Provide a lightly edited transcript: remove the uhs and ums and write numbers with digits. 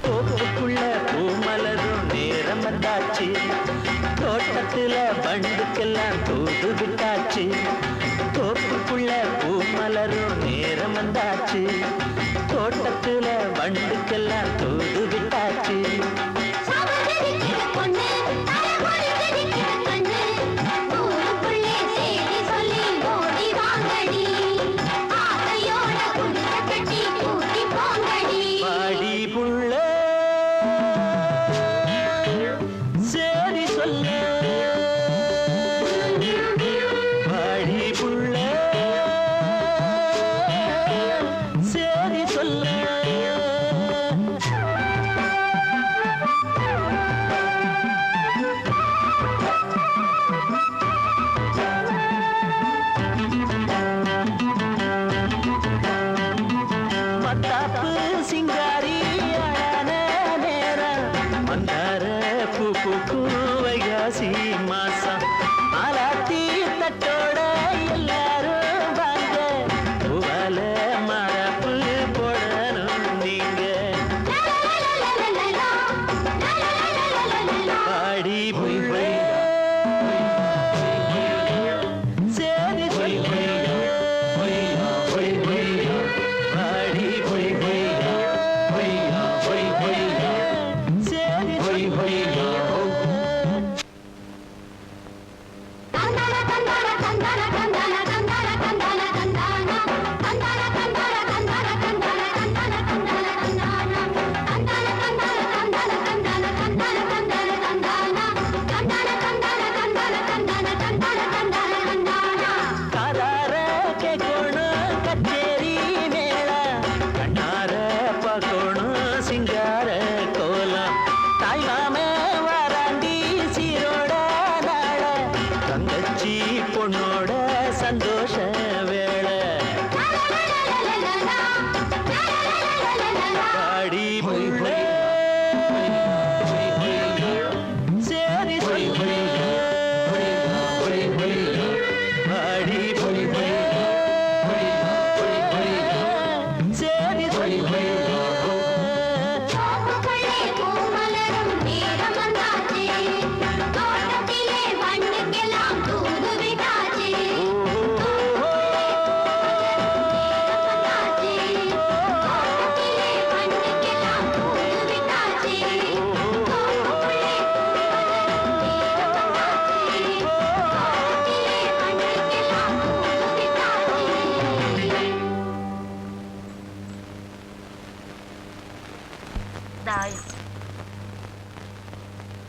தோப்புக்குள்ள பூமலரும் நேரம் வந்தாச்சு, தோட்டத்துல பண்டுக்கெல்லாம் தூது விட்டாச்சு. தோப்புக்குள்ள பூமலரும் நேரம் வந்தாச்சு, தோட்டத்துல பண்டுக்கெல்லாம் தூது விட்டாச்சு. சிங்காரி அழான நேரம் மந்தார பூ வைகாசி மாசம் ஆலாத்தி தட்டோட எல்லாரும் வாங்க, பூவால மரப்பு போடணும் நீங்க. பாடி போய் சரி சொல்லி சிங்கார கோலம் தாய்மாம வாராண்டி சீரோட நாள, தங்கச்சி பொண்ணோட சந்தோஷ வேளை. பாடி புள்ள சரி சொல்லி பாடி புள்ள சரி சொல்லி தாய்